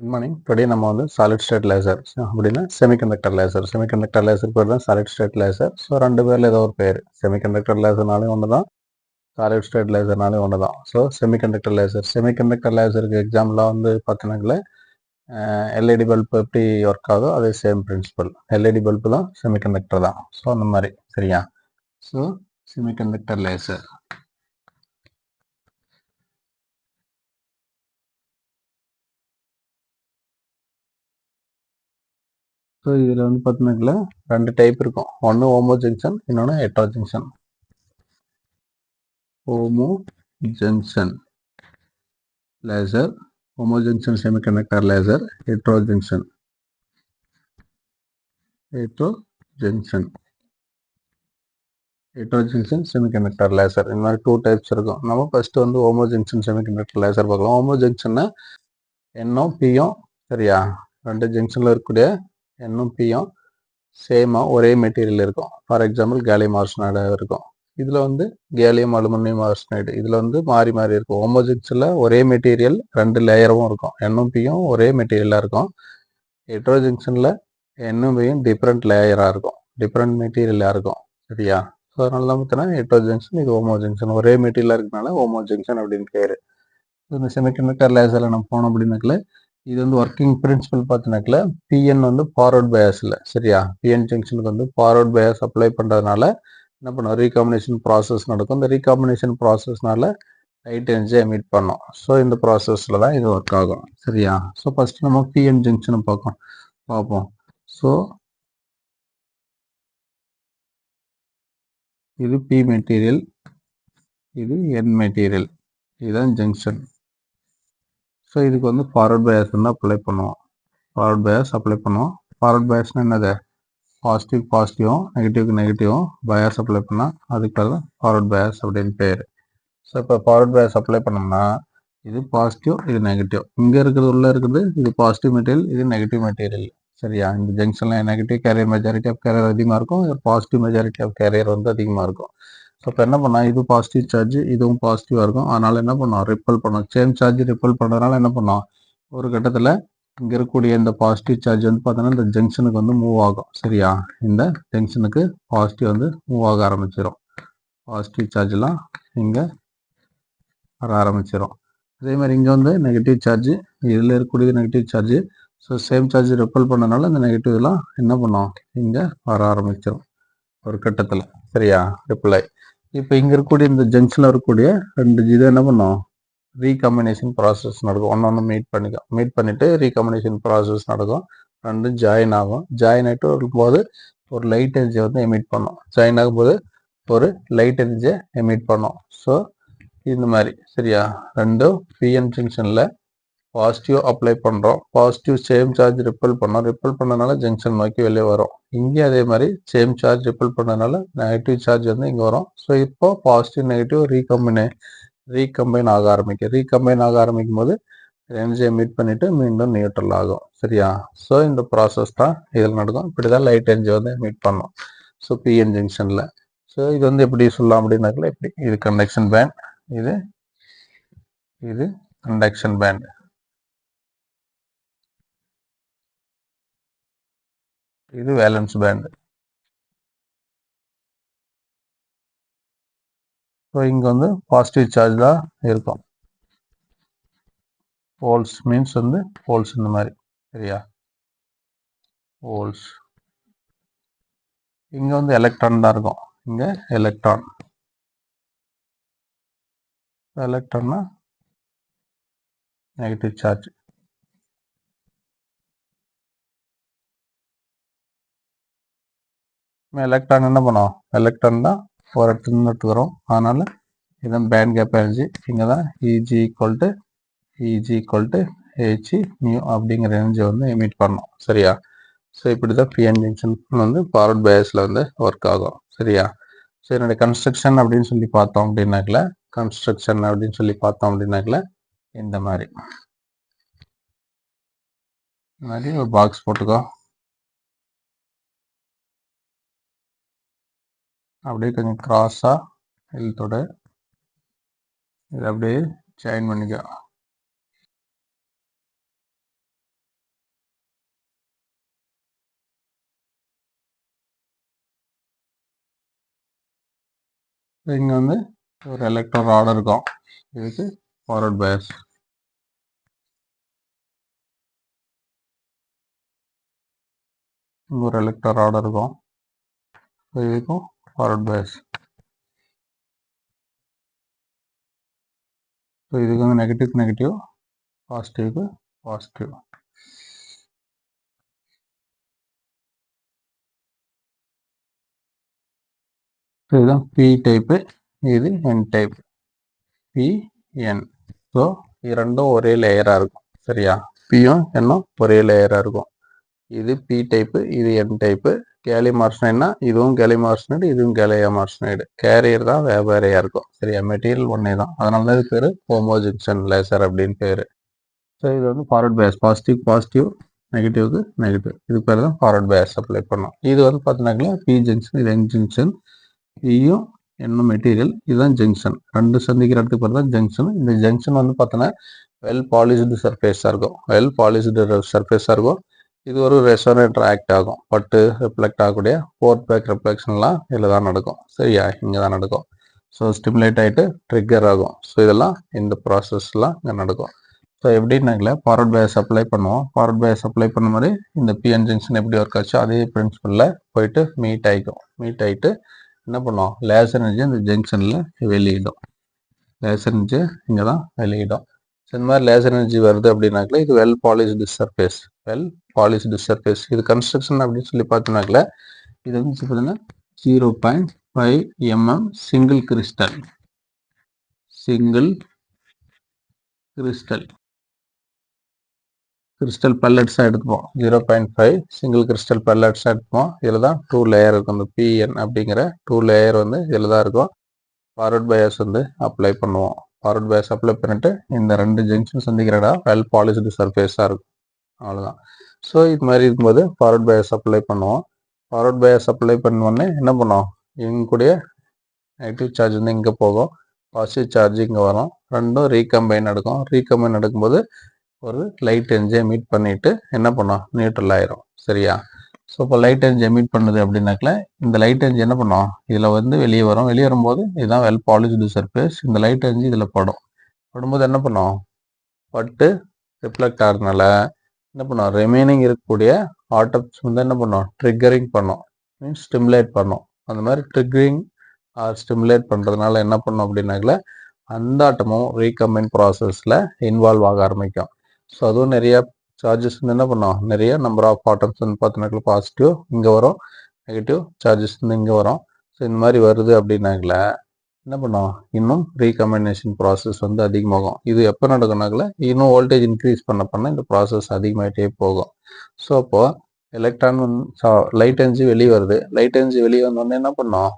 Good morning. Today நம்ம வந்து solid state laser அப்படின்னா செமிகண்டக்டர் லேசர் பேர் தான் சாலிட் ஸ்டேட் லேசர். ஸோ ரெண்டு பேரில் ஏதோ ஒரு பேர். செமிகண்டக்டர் லேசர்னாலே ஒன்று தான், சாலிட் ஸ்டேட் லேசர்னாலே ஒன்று தான். ஸோ செமிகண்டக்டர் லேசருக்கு எக்ஸாம்பிளாக வந்து பார்த்தீங்கன்னாங்களே எல்இடி பல்ப் எப்படி ஒர்க் ஆகுதோ அதே சேம் பிரின்சிபல். எல்இடி பல்ப் தான் செமிகண்டக்டர் தான். ஸோ அந்த மாதிரி சரியா. So semiconductor laser. ஸோ இதில் வந்து பார்த்தீங்கன்னா ரெண்டு டைப் இருக்கும். ஒன்று ஹோமோ ஜங்ஷன், இன்னொன்று hetero junction. Homo junction laser, homo junction semiconductor laser, hetero junction semiconductor laser. இந்த மாதிரி டூ டைப்ஸ் இருக்கும். நம்ம ஃபர்ஸ்ட் வந்து ஹோமோ ஜங்ஷன் செமிகண்டக்டர் லேசர் பார்க்கலாம். ஹோமோ ஜங்ஷன்னா எண்ணும் பியும் சரியா, ரெண்டு ஜங்ஷனில் இருக்கக்கூடிய எண்ணும் பியும் சேமாக ஒரே மெட்டீரியல் இருக்கும். ஃபார் எக்ஸாம்பிள் கேலியம் ஆர்சனைடு இருக்கும். இதில் வந்து கேலியம் அலுமினியம் ஆர்சனைடு இதில் வந்து மாறி மாறி இருக்கும். ஹோமோ ஜங்ஷனில் ஒரே மெட்டீரியல் ரெண்டு லேயரும் இருக்கும். எண்ணும் பியும் ஒரே மெட்டீரியலாக இருக்கும். ஹெட்ரோ ஜங்ஷனில் எண்ணும் பியும் டிஃப்ரெண்ட் லேயராக இருக்கும், டிஃப்ரெண்ட் மெட்டீரியலாக இருக்கும் சரியா. ஸோ அதனால தான் பார்த்தீங்கன்னா ஹெட்ரோ ஜங்ஷன், இது ஹோமோ ஜங்ஷன். ஒரே மெட்டீரியலாக இருக்கனால ஹோமோ ஜங்ஷன் அப்படின்னு பேர். இந்த செமிகண்டக்டர் லேசரில் நம்ம போனோம் அப்படின்னாக்கல இது வந்து ஒர்க்கிங் பிரின்சிபல் பார்த்தீங்கன்னாக்கல பிஎன் வந்து ஃபார்வர்ட் பயாஸில் சரியா. பிஎன் ஜங்ஷனுக்கு வந்து ஃபார்வர்ட் பயாஸ் அப்ளை பண்ணுறதுனால என்ன பண்ணும், ரீகாம்பினேஷன் ப்ராசஸ் நடக்கும். இந்த ரீகாம்பினேஷன் ப்ராசஸ்னால லைட் எனர்ஜி எமிட் பண்ணோம். ஸோ இந்த ப்ராசஸில் தான் இது ஒர்க் ஆகும் சரியா. ஸோ ஃபர்ஸ்ட் நம்ம பிஎன் ஜங்ஷனை பார்ப்போம். ஸோ இது பி மெட்டீரியல், இது என் மெட்டீரியல், இதுதான் ஜங்ஷன். ஸோ இதுக்கு வந்து ஃபார்வர்ட் பயாஸ் வந்து அப்ளை பண்ணுவோம். ஃபார்வர்ட் பயாஸ்னால் என்னது, பாசிட்டிவும் நெகட்டிவ்க்கு நெகட்டிவும் பயாஸ் அப்ளை பண்ணால் அதுக்காக ஃபார்வர்ட் பயாஸ் அப்படின்னு பேர். ஸோ இப்போ ஃபார்வர்ட் பயாஸ் அப்ளை பண்ணோம்னா இது பாசிட்டிவ், இது நெகட்டிவ். இங்கே உள்ளே இருக்குது இது பாசிட்டிவ் மெட்டீரியல், இது நெகட்டிவ் மெட்டீரியல் சரியா. இந்த ஜங்ஷனில் negative carrier majority of carrier அதிகமாக இருக்கும், இது பாசிட்டிவ் மெஜாரிட்டி ஆஃப் கேரியர் வந்து அதிகமாக இருக்கும். ஸோ இப்போ என்ன பண்ணால் இது பாசிட்டிவ் சார்ஜ், இதுவும் பாசிட்டிவாக இருக்கும். அதனால் என்ன பண்ணோம், ரிப்பல் பண்ணோம். சேம் சார்ஜ் ரிப்பல் பண்ணுறதுனால என்ன பண்ணோம், ஒரு கட்டத்தில் இங்கே இருக்கக்கூடிய இந்த பாசிட்டிவ் சார்ஜ் வந்து பார்த்தோன்னா இந்த ஜங்ஷனுக்கு வந்து மூவ் ஆகும் சரியா. இந்த ஜங்ஷனுக்கு பாசிட்டிவ் வந்து மூவ் ஆக ஆரம்பிச்சிடும். பாசிட்டிவ் சார்ஜெலாம் இங்கே வர ஆரம்பிச்சிடும். அதே மாதிரி இங்கே வந்து நெகட்டிவ் சார்ஜ், இதில் இருக்கக்கூடியது negative charge. So same charge ripple பண்ணனால இந்த நெகட்டிவ்லாம் என்ன பண்ணோம், இங்கே வர ஆரம்பிச்சிடும் ஒரு கட்டத்தில் சரியா, ரிப்ளை. இப்போ இங்கே இருக்கக்கூடிய இந்த ஜங்ஷனில் இருக்கக்கூடிய ரெண்டு இதை என்ன பண்ணோம், ரீகாம்பினேஷன் ப்ராசஸ் நடக்கும். ஒன்று மீட் பண்ணிவிட்டு ரீகாம்பினேஷன் ப்ராசஸ் நடக்கும். ரெண்டும் ஜாயின் ஆகும். ஜாயின் ஆகிட்டு வரும்போது ஒரு லைட் எனர்ஜியை வந்து எமிட் பண்ணோம். ஜாயின் ஆகும்போது ஒரு லைட் எனர்ஜியை எமிட் பண்ணோம். ஸோ இந்த மாதிரி சரியா. ரெண்டும் பிஎன் ஜங்ஷனில் பாசிட்டிவ் அப்ளை பண்ணுறோம். பாசிட்டிவ் சேம் சார்ஜ் ரிப்பல் பண்ணோம். ரிப்பல் பண்ணனால ஜங்ஷன் நோக்கி வெளியே வரும். இங்கே அதே மாதிரி சேம் சார்ஜ் ரிப்பல் பண்ணனால நெகட்டிவ் சார்ஜ் வந்து இங்கே வரும். ஸோ இப்போ பாசிட்டிவ் நெகட்டிவ் ரீகம்பைன் ஆக ஆரம்பிக்கும் போது எனர்ஜி எமிட் பண்ணிவிட்டு மீண்டும் நியூட்ரல் ஆகும் சரியா. ஸோ இந்த ப்ராசஸ் தான் இதில் நடக்கும். இப்படி தான் லைட் எனர்ஜி வந்து எமிட் பண்ணோம். ஸோ பிஎன் ஜங்ஷனில். ஸோ இது வந்து எப்படி சொல்லலாம் அப்படின்னாக்கல, இப்படி இது கண்டக்ஷன் பேண்ட், இது கண்டக்ஷன் பேண்ட், இது வேலன்ஸ் பேண்ட். ஸோ இங்கே வந்து பாசிட்டிவ் சார்ஜ் தான் இருக்கும். போல்ஸ் மீன்ஸ் வந்து போல்ஸ் இந்த மாதிரி சரியா, போல்ஸ். இங்கே வந்து எலக்ட்ரான் தான் இருக்கும். இங்கே எலக்ட்ரான்னா நெகட்டிவ் சார்ஜ். எலக்ட்ரான் என்ன பண்ணும், எலக்ட்ரான் தான் ஒரு இடத்துல எடுத்துக்கிறோம். அதனால் இதான் பேண்ட் கேப் எனர்ஜி. இங்கே தான் E g equal to h nu அப்படிங்கிற எனர்ஜி வந்து எமிட் பண்ணோம் சரியா. ஸோ இப்படி தான் பிஎன் ஜங்ஷன் வந்து ஃபார்வர்ட் பயாஸில் வந்து ஒர்க் ஆகும் சரியா. ஸோ என்னுடைய கன்ஸ்ட்ரக்ஷன் அப்படின்னு சொல்லி பார்த்தோம் அப்படின்னாக்கல இந்த மாதிரி ஒரு பாக்ஸ் போட்டுக்கோ. அப்படியே கொஞ்சம் கிராஸாக இழுத்தோட இதை அப்படியே ஜாயின் பண்ணிக்கோ. இங்கே வந்து ஒரு எலக்ட்ரோ ராட் இருக்கும், இதுக்கு ஃபார்வர்ட் பயஸ். இங்கே ஒரு எலக்ட்ரோ ராட் இருக்கும், இதுக்கும் ஃபார்வர்ட் பயஸ். ஸோ இதுக்கு வந்து நெகட்டிவ் நெகட்டிவ், பாசிட்டிவ்க்கு பாசிட்டிவ். ஸோ இதுதான் பி டைப்பு, இது என் டைப், பிஎன். ஸோ இது ரெண்டும் ஒரே லேயராக இருக்கும், சரியா? பியும் என்னும் ஒரே லேயராக இருக்கும். இது பி டைப்பு, இது என் டைப்பு. கேலியம் ஆர்சனைடுனா இதுவும் கேலியம் ஆர்சனைடு, இதுவும் கேலியம் ஆர்சனைடு. கேரியர் தான் வேறையாக இருக்கும், சரியா? மெட்டீரியல் ஒன்றே தான், அதனால தான் இது பேர் ஹோமோ ஜங்ஷன் லேசர் அப்படின்னு பேர். ஸோ இது வந்து ஃபார்வர்ட் பயஸ், பாசிட்டிவ் பாசிட்டிவ், நெகட்டிவ்க்கு நெகட்டிவ், இது பேர் தான் ஃபார்வர்ட் பயஸ் அப்ளை பண்ணோம். இது வந்து பார்த்தீங்கன்னாக்கா பி ஜங்ஷன், இது என் ஜங்ஷன், பியும் என்னும் மெட்டீரியல், இதுதான் ஜங்ஷன். ரெண்டு சந்திக்கிற இடத்துக்கு பேர் தான் ஜங்ஷன். இந்த ஜங்ஷன் வந்து பார்த்தோன்னா வெல் பாலிஷ்டு சர்ஃபேஸாக இருக்கும், வெல் பாலிஷ்டு சர்ஃபேஸாக இருக்கும். இது ஒரு ரெசோனேட்டர் ஆக்ட் ஆகும், பட்டு ரிஃப்ளெக்ட் ஆகக்கூடிய போர்ட் பேக் ரிஃப்ளெக்ஷன்லாம் இதில் தான் நடக்கும், சரியா? இங்கே தான் நடக்கும். ஸோ ஸ்டிமுலேட் ஆகிட்டு ட்ரிக்கர் ஆகும். ஸோ இதெல்லாம் இந்த ப்ராசஸ்லாம் இங்கே நடக்கும். ஸோ எப்படின்னாங்களே ஃபார்வர்ட் பயஸ் அப்ளை பண்ணுவோம். ஃபார்வர்ட் பயஸ் அப்ளை பண்ண மாதிரி இந்த பிஎன் ஜங்ஷன் எப்படி ஒர்க் ஆச்சோ அதே பிரின்சிபலில் போயிட்டு மீட் ஆகிக்கும். மீட் ஆகிட்டு என்ன பண்ணுவோம், லேசர் எனர்ஜி இந்த ஜங்ஷனில் வெளியிடும். லேசர் எனர்ஜி இங்கே தான் வெளியிடும். ஸோ இந்த மாதிரி லேசர் எனர்ஜி வருது அப்படின்னாக்கல இது well polished surface, well polished surface. இது கன்ஸ்ட்ரக்ஷன் அப்படின்னு சொல்லி பார்த்தோம்னாக்கல இது வந்து பார்த்தீங்கன்னா 0.5 mm single crystal, single crystal, crystal பல்லட்ஸாக எடுத்துப்போம். 0.5 சிங்கிள் கிறிஸ்டல் பல்லட்ஸாக எடுத்துப்போம். இதில் தான் 2 லேயர் இருக்கும், இந்த பிஎன் அப்படிங்கிற 2 லேயர் வந்து இதில் தான் இருக்கும். ஃபார்வர்ட் பயஸ் வந்து அப்ளை பண்ணுவோம். ஃபார்வர்ட் பயஸ் அப்ளை பண்ணிட்டு இந்த ரெண்டு ஜங்ஷன் சந்திக்கிற இடம் வெல் பாலிஷ்டு சர்ஃபேஸாக இருக்கும், அவ்வளோதான். ஸோ இது மாதிரி இருக்கும்போது ஃபார்வர்ட் பயஸ் அப்ளை பண்ணுவோம். ஃபார்வர்ட் பயஸ் அப்ளை பண்ணோடனே என்ன பண்ணுவோம், இவங்களுடைய நெகட்டிவ் சார்ஜ் வந்து இங்கே போகும், பாசிட்டிவ் சார்ஜ் இங்கே வரும், ரெண்டும் ரீகம்பைன் நடக்கும். ரீகம்பைன் நடக்கும்போது ஒரு லைட் எனர்ஜி எமிட் பண்ணிட்டு என்ன பண்ணோம், நியூட்ரல் ஆயிரும், சரியா? ஸோ இப்போ லைட் எனர்ஜி எமிட் பண்ணுது அப்படின்னாக்கல இந்த லைட் எனர்ஜி என்ன பண்ணோம், இதில் வந்து வெளியே வரும். வெளியே வரும்போது இதுதான் வெல் பாலிஷ்டு சர்ஃபேஸ், இந்த லைட் எனர்ஜி இதில் படும்போது என்ன பண்ணோம், பட்டு ரிஃப்ளெக்ட் ஆகிறதுனால என்ன பண்ணோம், ரிமைனிங் இருக்கக்கூடிய ஆட்டம்ஸ் வந்து என்ன பண்ணோம், ட்ரிகரிங் பண்ணோம், மீன்ஸ் ஸ்டிமுலேட் பண்ணோம். அந்த மாதிரி ட்ரிகரிங் ஆர் ஸ்டிமுலேட் பண்ணுறதுனால என்ன பண்ணோம் அப்படின்னாக்கல அந்த ஆட்டமும் ரீகம்பைன் ப்ராசஸில் இன்வால்வ் ஆக ஆரம்பிக்கும். ஸோ அதுவும் நிறைய சார்ஜஸ் வந்து என்ன பண்ணோம், நிறைய நம்பர் ஆஃப் ஆட்டம்ஸ் வந்து பார்த்தோன்னாக்கல பாசிட்டிவ் இங்கே வரும், நெகட்டிவ் சார்ஜஸ் வந்து இங்கே வரும். ஸோ இந்த மாதிரி வருது அப்படின்னாக்கல என்ன பண்ணோம், இன்னும் ரீகம்பைனேஷன் ப்ராசஸ் வந்து அதிகமாகும். இது எப்போ நடக்கும்னாக்கல இன்னும் வோல்டேஜ் இன்க்ரீஸ் பண்ண இந்த ப்ராசஸ் அதிகமாகிட்டே போகும். ஸோ அப்போது எலக்ட்ரான் லைட் எனர்ஜி வெளியே வருது. லைட் எனர்ஜி வெளியே வந்தோடனே என்ன பண்ணோம்,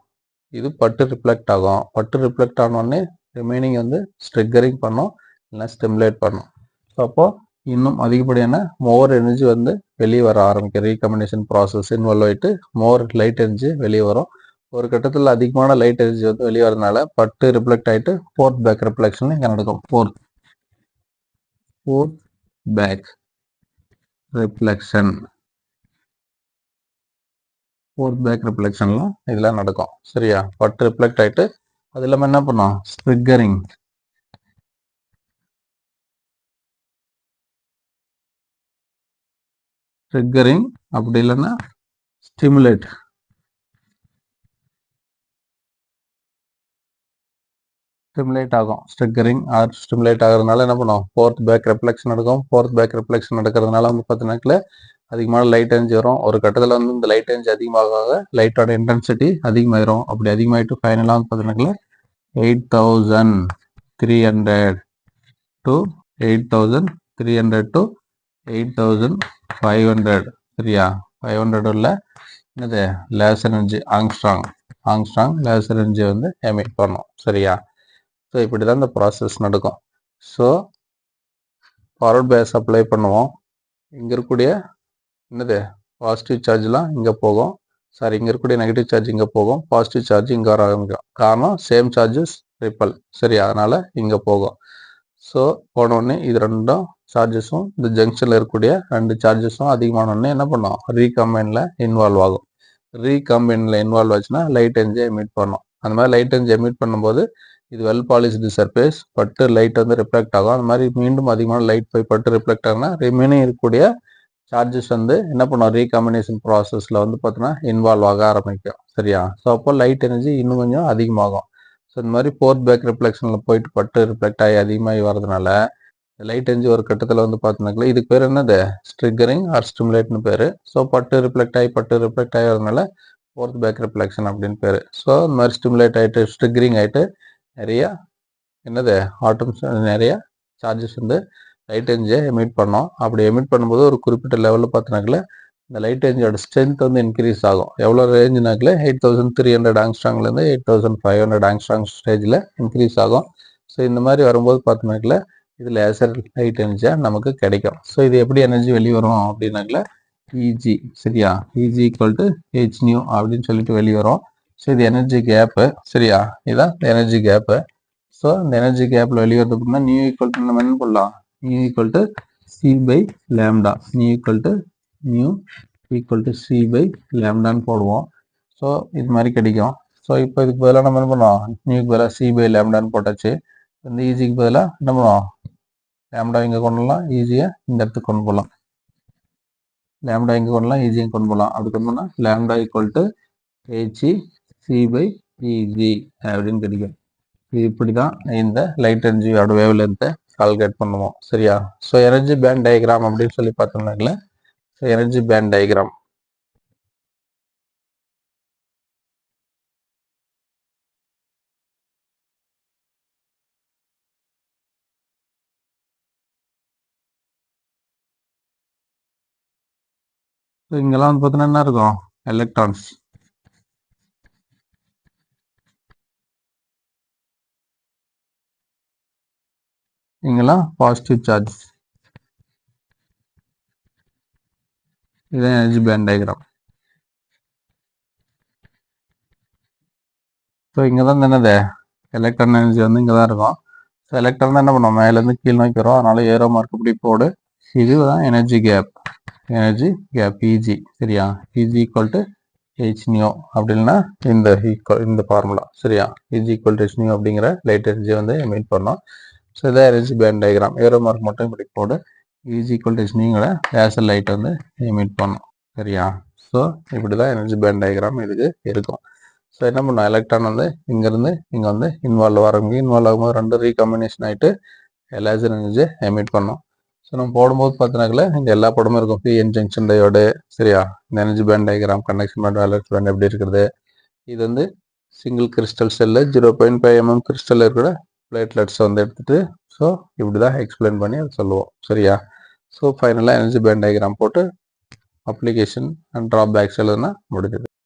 இது பட்டு ரிஃப்ளெக்ட் ஆகும். பட்டு ரிஃப்ளெக்ட் ஆனோடனே ரிமைனிங் வந்து ட்ரிகரிங் பண்ணும், இல்லைன்னா ஸ்டிமுலேட் பண்ணும். ஸோ அப்போது இன்னும் அதிகப்படியான மோர் எனர்ஜி வந்து வெளியே வர ஆரம்பிக்கும். ரீகம்பைனேஷன் ப்ராசஸ் இன்வால்வ் ஆகிட்டு மோர் லைட் எனர்ஜி வெளியே வரும். ஒரு கட்டத்தில் அதிகமான லைட் எனர்ஜி வந்து வெளியே வரதுனால பட்டு ரிஃப்ளெக்ட் ஆகிட்டு போர்ட் பேக் ரிஃப்ளெக்ஷன் இங்கே நடக்கும். Port back reflection, port back ரிஃப்ளெக்ஷன்லாம் இதெல்லாம் நடக்கும், சரியா? பட்டு ரிஃப்ளெக்ட் ஆகிட்டு அது இல்லாமல் என்ன பண்ணோம், ட்ரிகரிங், ட்ரிகரிங் அப்படி இல்லைன்னா ஸ்டிமுலேட், ஸ்டிமுலேட் ஆகும். ட்ரிகரிங் ஆர் ஸ்டிமுலேட் ஆகிறதுனால என்ன பண்ணும், போர்த் பேக் ரிஃப்ளெக்ஷன் நடக்கும். போர்த் பேக் ரிஃப்ளெக்ஷன் நடக்கிறதுனால வந்து பார்த்தீங்கன்னாக்கல அதிகமான லைட் எனர்ஜி வரும். ஒரு கட்டத்தில் வந்து இந்த லைட் எனர்ஜி அதிகமாக லைட்டோட இன்டென்சிட்டி அதிகமாயிரும். அப்படி அதிகமாகிட்டு ஃபைனலாக வந்து பார்த்தீங்கன்னாக்கல 8300 to 8300 to 8500, சரியா? 500 உள்ள என்னது laser energy angstrom laser energy வந்து எமிட் பண்ணும், சரியா? ஸோ இப்படி தான் இந்த ப்ராசஸ் நடக்கும். ஸோ ஃபார்வர்ட் பயஸ் அப்ளை பண்ணுவோம். இங்கே இருக்கக்கூடிய என்னது பாசிட்டிவ் சார்ஜ்லாம் இங்கே போகும், சாரி இங்கே இருக்கக்கூடிய நெகட்டிவ் சார்ஜ் இங்கே போகும், பாசிட்டிவ் சார்ஜ் இங்கே வர ஆரம்பிக்கும். காரணம் சேம் சார்ஜஸ் ரிப்பல், சரி? அதனால் இங்கே போகும். ஸோ போனோடனே இது ரெண்டும் சார்ஜஸும் இந்த ஜங்ஷனில் இருக்கக்கூடிய ரெண்டு சார்ஜஸும் அதிகமானோடனே என்ன பண்ணோம், ரீகம்பைனில் இன்வால்வ் ஆகும். ரீகம்பைனில் இன்வால்வ் ஆச்சுன்னா லைட் எனர்ஜி எமிட் பண்ணும். அந்த மாதிரி லைட் எனர்ஜி எமிட் பண்ணும்போது இது வெல் பாலிஷ்டு சர்ஃபேஸ் பட்டு லைட் வந்து ரிஃப்ளெக்ட் ஆகும். அந்த மாதிரி மீண்டும் அதிகமான லைட் போய் பட்டு ரிஃப்ளெக்ட் ஆகுனா ரிமைனிங் இருக்கக்கூடிய சார்ஜஸ் வந்து என்ன பண்ணும், ரீகாம்பினேஷன் ப்ராசஸில் வந்து பார்த்தோன்னா இன்வால்வ் ஆக ஆரம்பிக்கும். சரியா? ஸோ அப்போ லைட் எனர்ஜி இன்னும் கொஞ்சம் அதிகமாகும். ஸோ இந்த மாதிரி ஃபோர்த் பேக் ரிஃப்ளெக்ஷனில் போயிட்டு பட்டு ரிஃப்ளெக்ட் ஆகி அதிகமாகி வரதுனால லைட் எனர்ஜி ஒரு கட்டத்தில் வந்து பார்த்தோன்னாக்கல இதுக்கு பேர் என்னது, ஸ்ட்ரிகரிங் ஆர் ஸ்டிமுலேட்னு பேர். ஸோ பட்டு ரிஃப்ளெக்ட் ஆகி வரதுனால ஃபோர்த் பேக் ரிஃப்ளெக்ஷன் அப்படின்னு பேர். ஸோ இந்த மாதிரி ஸ்டிமுலேட் ஆகிட்டு ஸ்ட்ரிகரிங் ஆகிட்டு நிறைய என்னது ஆட்டம்ஸ் நிறைய சார்ஜஸ் வந்து லைட் எனர்ஜியை எமிட் பண்ணோம். அப்படி எமிட் பண்ணும்போது ஒரு குறிப்பிட்ட லெவலில் பார்த்தோன்னாக்கல இந்த லைட் எனர்ஜியோட ஸ்ட்ரென்த் வந்து இன்க்ரீஸ் ஆகும். எவ்வளோ ரேஞ்சுனாக்கல 8300 ஆங்ஸ்ட்ராங்லேருந்து 8500 ஆங்ஸ்ட்ராங் ஸ்டேஜில் இன்க்ரீஸ் ஆகும். ஸோ இந்த மாதிரி வரும்போது பார்த்தோன்னாக்கல இது லேசர் லைட் எனர்ஜியாக நமக்கு கிடைக்கும். ஸோ இது எப்படி எனர்ஜி வெளியே வரும் அப்படின்னாக்கல இஜி. சரியா? E g equal to h new அப்படின்னு சொல்லிட்டு வெளியே வரும். ஸோ இது எனர்ஜி கேப்பு. சரியா? இதுதான் எனர்ஜி கேப்பு. ஸோ இந்த எனர்ஜி கேப்பில் வெளியே வரது அப்படின்னா நியூ ஈக்குவல் டு நம்ம என்ன பண்ணலாம், nu equal to c by lambda, nu equal to c by லேம்டான்னு போடுவோம். ஸோ இது மாதிரி கிடைக்கும். ஸோ இப்போ இதுக்கு பதிலாக நம்ம என்ன பண்ணோம், நியூக்கு பதிலாக சி பை லேம்டான்னு போட்டாச்சு. இந்த ஈஸிக்கு பதிலாக என்ன பண்ணுவோம், லேம்டா இங்கே கொண்டு வரலாம், ஈஸியாக இந்த இடத்துக்கு கொண்டு போகலாம். லேம்டா இங்கே கொண்டு ஈஸியாக கொண்டு போகலாம். அப்படி கொண்டு போனால் lambda equal to h e c by E g அப்படின்னு கிடைக்கும். இப்படி தான் இந்த லைட் எனர்ஜியோட வேவ் லென்த்தை கால்குலேட் பண்ணுவோம். சரியா? ஸோ எனர்ஜி பேண்ட் டயக்ராம் அப்படின்னு சொல்லி பார்த்தோம்னாக்கல, ஸோ எனர்ஜி பேண்ட் டயக்ராம் இங்கெல்லாம் வந்து பார்த்தோன்னா என்ன இருக்கும், எலக்ட்ரான்ஸ். இங்கெல்லாம் பாசிட்டிவ் சார்ஜ். இதுதான் எனர்ஜி பேண்ட் டயக்ராம். ஸோ இங்கே தான் என்னது, எலக்ட்ரான் எனர்ஜி வந்து இங்கே தான் இருக்கும். ஸோ எலக்ட்ரான் தான் என்ன பண்ணுவோம், மேலேருந்து கீழ் நோக்கி வரும். அதனால ஏரோ மார்க் இப்படி போடு. இதுதான் எனர்ஜி கேப் இஜி. சரியா? E g equal to h nu அப்படின்னா இந்த ஃபார்முலா. சரியா? E g equal to h nu அப்படிங்கிற லைட் எனர்ஜி வந்து எமிட் பண்ணோம். ஸோ இதான் energy band diagram. Arrow mark மட்டும் இப்படி போடு. இஜி ஈக்குவல் டு ஹெச் நியூங்கிற லேசர் லைட் வந்து எமிட் பண்ணோம். சரியா? ஸோ இப்படி தான் எனர்ஜி பேண்ட் டயக்ராம் இதுக்கு இருக்கும். ஸோ என்ன பண்ணோம், எலக்ட்ரான் வந்து இங்கேருந்து இங்கே வந்து இன்வால்வ் ஆகும்போது ரெண்டு ரீகாம்பினேஷன் ஆகிட்டு லேசர் எனர்ஜி எமிட் பண்ணோம். ஸோ நம்ம போடும்போது பார்த்தீங்கன்னாக்கல இங்கே எல்லா படமும் இருக்கும். PN junction diode. சரியா? இந்த energy band diagram, conduction band, valence band எப்படி இருக்கிறது. இது வந்து single crystal cell 0.5 mm crystal இருக்கிற பிளேட்லெட்ஸ் வந்து எடுத்துட்டு ஸோ இப்படி தான் எக்ஸ்பிளைன் பண்ணி அதை சொல்லுவோம். சரியா? ஸோ ஃபைனலாக எனர்ஜி பேண்ட் டயக்ராம் போட்டு அப்ளிகேஷன் அண்ட் ட்ராபேக்ஸ் எழுதுனா முடிஞ்சது.